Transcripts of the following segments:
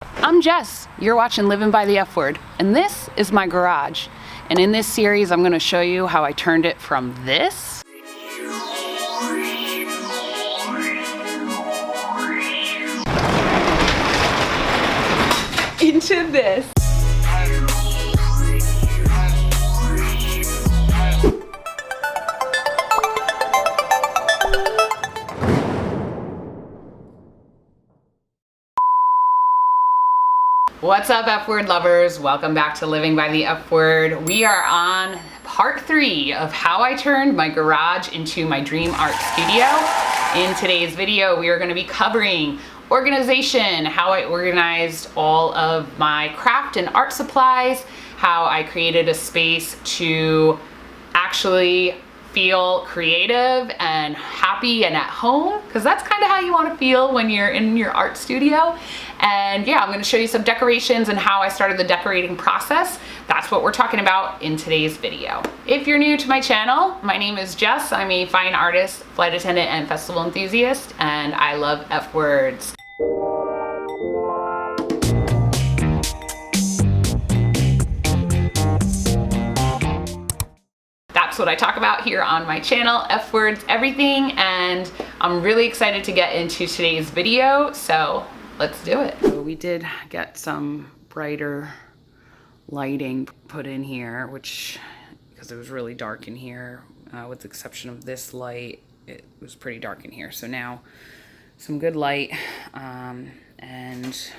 I'm Jess, you're watching Living by the F Word, and this is my garage. And in this series, I'm gonna show you how I turned it from this into this. What's up, F Word lovers? Welcome back to Living by the F Word. We are on part 3 of how I turned my garage into my dream art studio. In today's video, we are going to be covering organization, how I organized all of my craft and art supplies, how I created a space to actually feel creative and happy and at home, because that's kind of how you want to feel when you're in your art studio. And yeah, I'm going to show you some decorations and how I started the decorating process. That's what we're talking about in today's video. If you're new to my channel, my name is Jess. I'm a fine artist, flight attendant, and festival enthusiast, and I love F words. That's what I talk about here on my channel, F words everything, and I'm really excited to get into today's video, so let's do it. So we did get some brighter lighting put in here, because it was really dark in here, with the exception of this light, it was pretty dark in here. So now some good light, and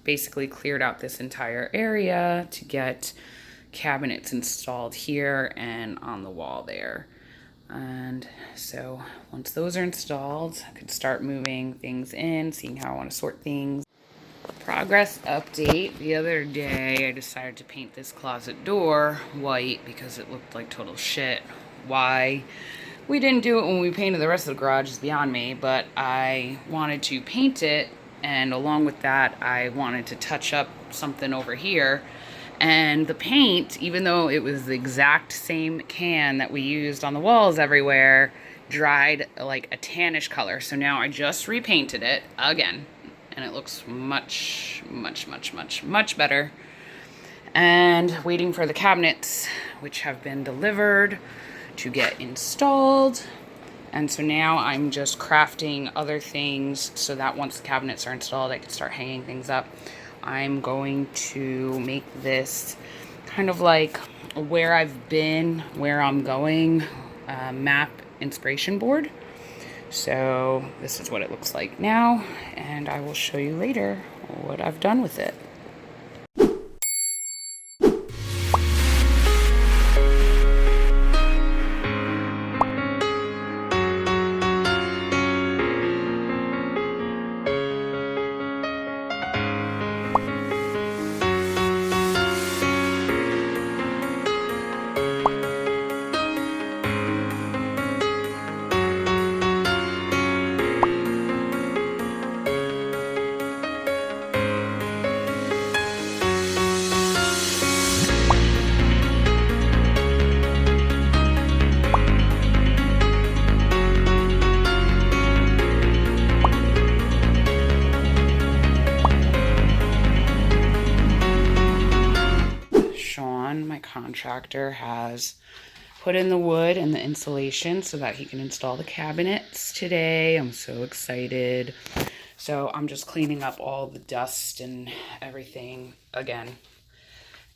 basically cleared out this entire area to get cabinets installed here and on the wall there. And so once those are installed, I could start moving things in, seeing how I want to sort things. Progress update. The other day I decided to paint this closet door white because it looked like total shit. Why we didn't do it when we painted the rest of the garage is beyond me, but I wanted to paint it, and along with that I wanted to touch up something over here. And the paint, even though it was the exact same can that we used on the walls everywhere, dried like a tannish color. So now I just repainted it again, and it looks much better. And waiting for the cabinets, which have been delivered, to get installed. And so now I'm just crafting other things so that once the cabinets are installed, I can start hanging things up. I'm going to make this kind of like where I've been, where I'm going, map inspiration board. So this is what it looks like now, and I will show you later what I've done with it. My contractor has put in the wood and the insulation so that he can install the cabinets today. I'm so excited. So I'm just cleaning up all the dust and everything again.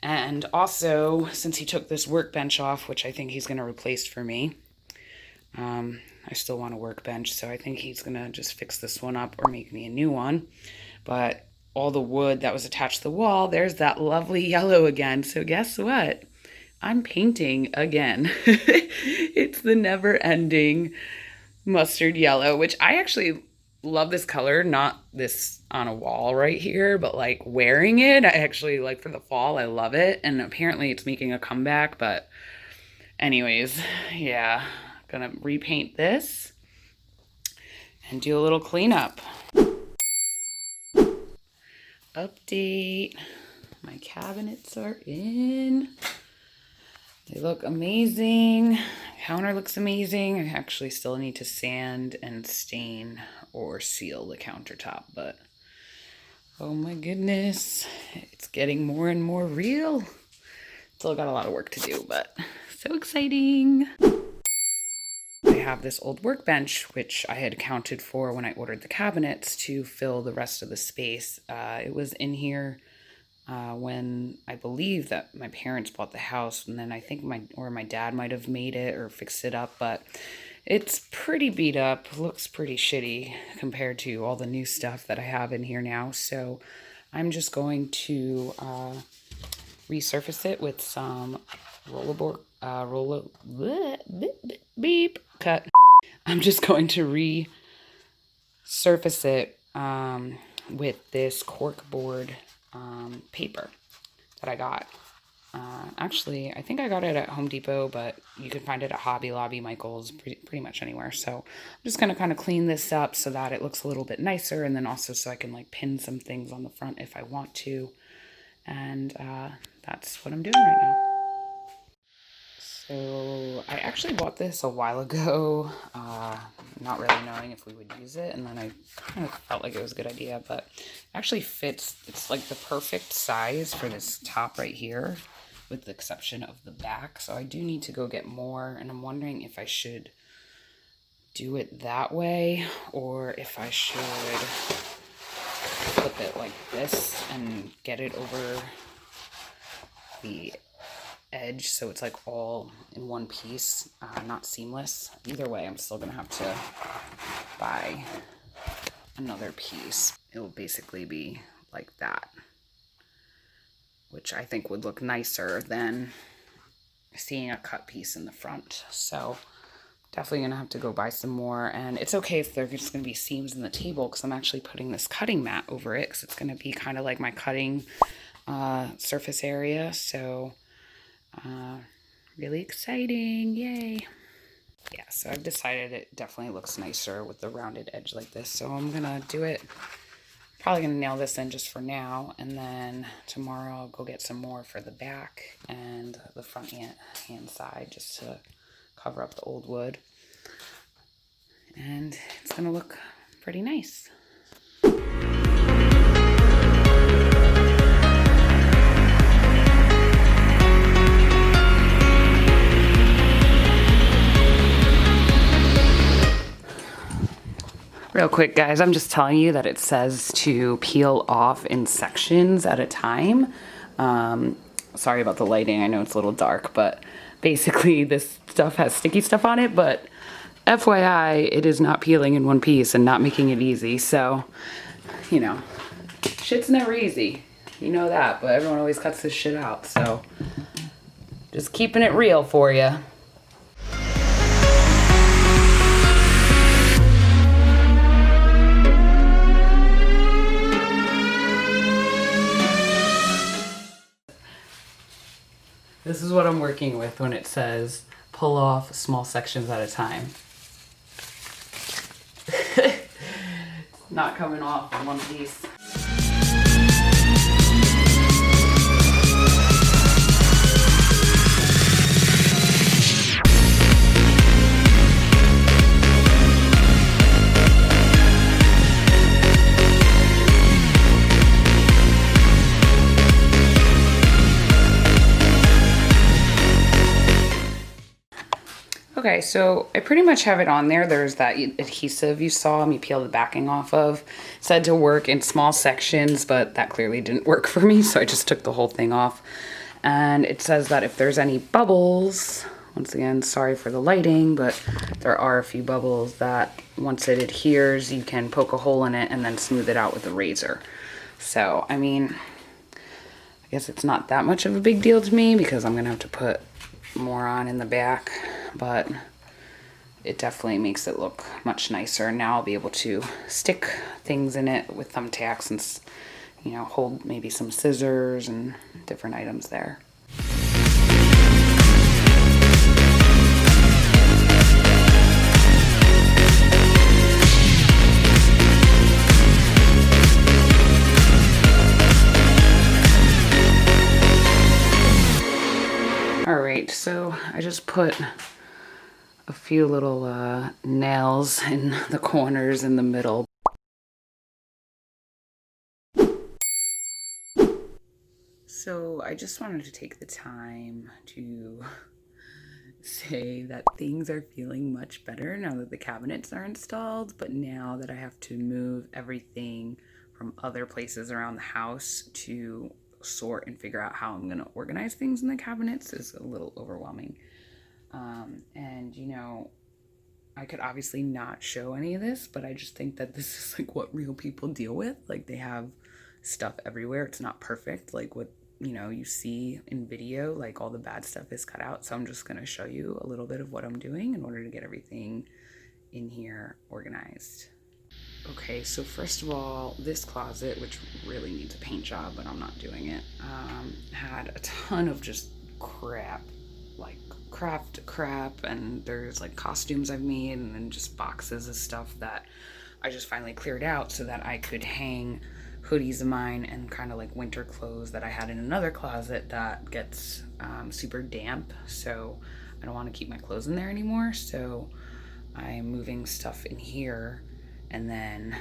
And also, since he took this workbench off, which I think he's going to replace for me, I still want a workbench, so I think he's going to just fix this one up or make me a new one. But all the wood that was attached to the wall, there's that lovely yellow again. So guess what? I'm painting again. It's the never-ending mustard yellow, which I actually love this color, not this on a wall right here, but like wearing it, I actually like for the fall, I love it. And apparently it's making a comeback, but anyways, yeah, gonna repaint this and do a little cleanup. Update. My cabinets are in. They look amazing. Counter looks amazing. I actually still need to sand and stain or seal the countertop, but Oh my goodness, it's getting more and more real. Still got a lot of work to do, but so exciting. I have this old workbench, which I had accounted for when I ordered the cabinets to fill the rest of the space. It was in here when I believe that my parents bought the house, and then I think my dad might have made it or fixed it up, but it's pretty beat up, looks pretty shitty compared to all the new stuff that I have in here now. So I'm just going to resurface it with some beep cut. I'm just going to resurface it with this corkboard paper that I got. Actually, I think I got it at Home Depot, but you can find it at Hobby Lobby, Michael's, pretty much anywhere. So I'm just going to kind of clean this up so that it looks a little bit nicer, and then also so I can like pin some things on the front if I want to. And that's what I'm doing right now. So I actually bought this a while ago, not really knowing if we would use it, and then I kind of felt like it was a good idea, but it actually fits. It's like the perfect size for this top right here, with the exception of the back. So I do need to go get more, and I'm wondering if I should do it that way or if I should flip it like this and get it over the edge so it's like all in one piece, not seamless. Either way, I'm still gonna have to buy another piece. It will basically be like that, which I think would look nicer than seeing a cut piece in the front. So definitely gonna have to go buy some more, and it's okay if there's just gonna be seams in the table because I'm actually putting this cutting mat over it because it's gonna be kind of like my cutting surface area. So really exciting, yay. Yeah, so I've decided it definitely looks nicer with the rounded edge like this, so I'm gonna do it. Probably gonna nail this in just for now, and then tomorrow I'll go get some more for the back and the front hand side just to cover up the old wood, and it's gonna look pretty nice. Real quick, guys, I'm just telling you that it says to peel off in sections at a time. Sorry about the lighting. I know it's a little dark, but basically this stuff has sticky stuff on it, but FYI, it is not peeling in one piece and not making it easy. So, you know, shit's never easy. You know that, but everyone always cuts this shit out. So just keeping it real for you. This is what I'm working with when it says pull off small sections at a time. Not coming off in one piece. Okay, so I pretty much have it on there. There's that adhesive you saw me peel the backing off of. It said to work in small sections, but that clearly didn't work for me, so I just took the whole thing off. And it says that if there's any bubbles, once again, sorry for the lighting, but there are a few bubbles that once it adheres, you can poke a hole in it and then smooth it out with a razor. So, I mean, I guess it's not that much of a big deal to me because I'm gonna have to put more on in the back, but it definitely makes it look much nicer. Now I'll be able to stick things in it with thumbtacks and, you know, hold maybe some scissors and different items there. Alright, so I just put a few little nails in the corners in the middle. So I just wanted to take the time to say that things are feeling much better now that the cabinets are installed, but now that I have to move everything from other places around the house to sort and figure out how I'm going to organize things in the cabinets is a little overwhelming. And you know, I could obviously not show any of this, but I just think that this is like what real people deal with. Like, they have stuff everywhere. It's not perfect like what, you know, you see in video. Like, all the bad stuff is cut out. So I'm just going to show you a little bit of what I'm doing in order to get everything in here organized. Okay, so first of all, this closet, which really needs a paint job, but I'm not doing it, had a ton of just crap, like craft crap, and there's like costumes I've made, and then just boxes of stuff that I just finally cleared out so that I could hang hoodies of mine and kind of like winter clothes that I had in another closet that gets super damp. So I don't want to keep my clothes in there anymore. So I'm moving stuff in here, and then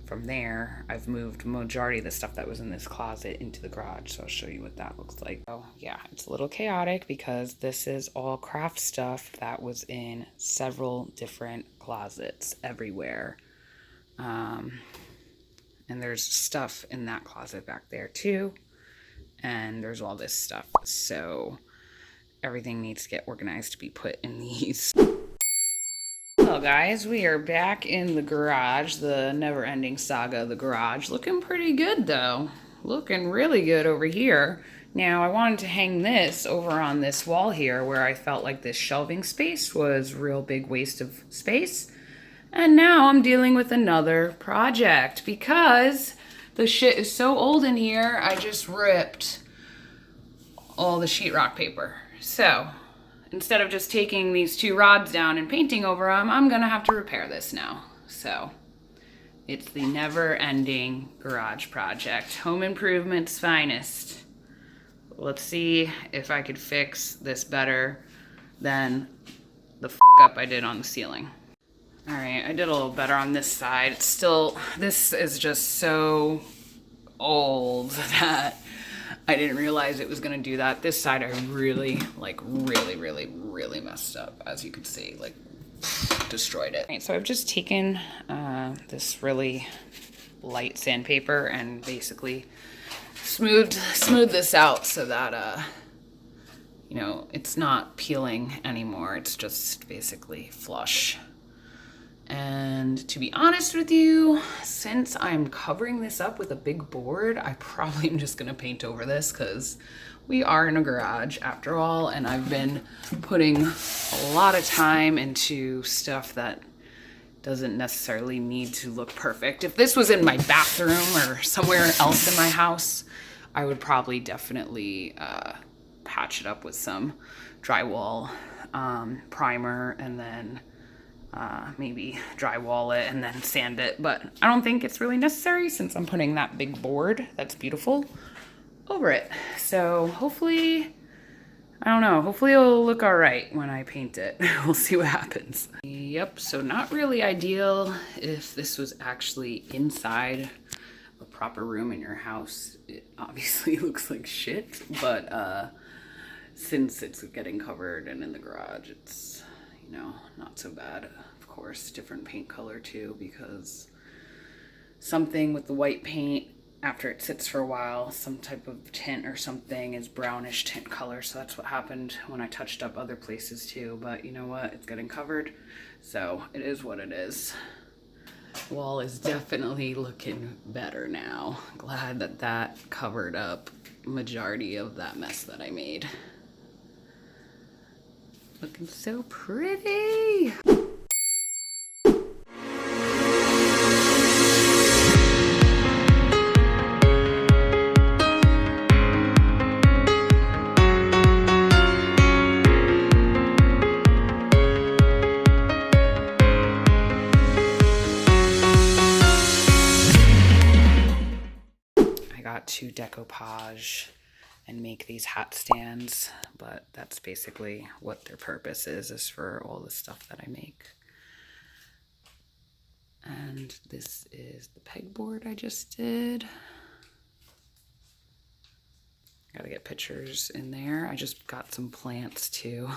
from there I've moved majority of the stuff that was in this closet into the garage. So I'll show you what that looks like. Oh yeah, it's a little chaotic because this is all craft stuff that was in several different closets everywhere. And there's stuff in that closet back there too. And there's all this stuff. So everything needs to get organized to be put in these. Hello guys, we are back in the garage, the never-ending saga of the garage. Looking pretty good though. Looking really good over here. Now I wanted to hang this over on this wall here where I felt like this shelving space was a real big waste of space. And now I'm dealing with another project because the shit is so old in here. I just ripped all the sheetrock paper. So instead of just taking these two rods down and painting over them, I'm gonna have to repair this now. So it's the never-ending garage project. Home improvement's finest. Let's see if I could fix this better than the up I did on the ceiling. All right, I did a little better on this side. It's still, this is just so old that I didn't realize it was gonna do that. This side I really, like really messed up. As you can see, like destroyed it. All right, so I've just taken this really light sandpaper and basically smoothed this out so that, you know, it's not peeling anymore. It's just basically flush. And to be honest with you, since I'm covering this up with a big board, I probably am just gonna paint over this because we are in a garage after all, and I've been putting a lot of time into stuff that doesn't necessarily need to look perfect. If this was in my bathroom or somewhere else in my house, I would probably definitely patch it up with some drywall primer and then maybe drywall it and then sand it, but I don't think it's really necessary since I'm putting that big board that's beautiful over it. So hopefully, I don't know, hopefully it'll look all right when I paint it. We'll see what happens. Yep, so not really ideal if this was actually inside a proper room in your house. It obviously looks like shit, but since it's getting covered and in the garage, it's, you know, not so bad. Of course, different paint color too, because something with the white paint, after it sits for a while, some type of tint or something is brownish tint color. So that's what happened when I touched up other places too. But you know what? It's getting covered. So it is what it is. Wall is definitely looking better now. Glad that that covered up majority of that mess that I made. Looking so pretty. I got to decoupage and make these hat stands, but that's basically what their purpose is for all the stuff that I make. And this is the pegboard I just did. Gotta get pictures in there. I just got some plants too.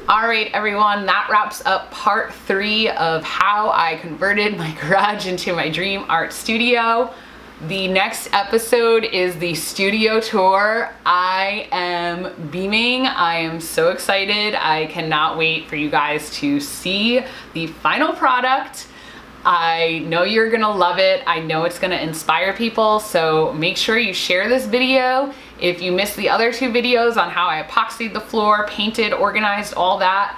All right, everyone, that wraps up part 3 of how I converted my garage into my dream art studio. The next episode is the studio tour. I am beaming. I am so excited. I cannot wait for you guys to see the final product. I know you're gonna love it. I know it's gonna inspire people, so make sure you share this video. If you missed the other 2 videos on how I epoxied the floor, painted, organized, all that,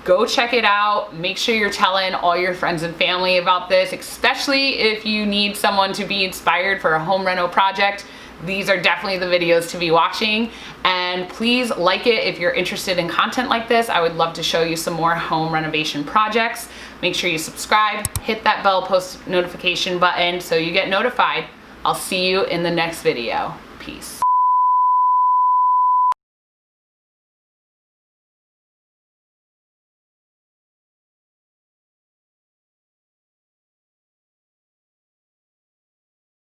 go check it out. Make sure you're telling all your friends and family about this, especially if you need someone to be inspired for a home reno project. These are definitely the videos to be watching. And please like it if you're interested in content like this. I would love to show you some more home renovation projects. Make sure you subscribe, hit that bell post notification button so you get notified. I'll see you in the next video. Peace.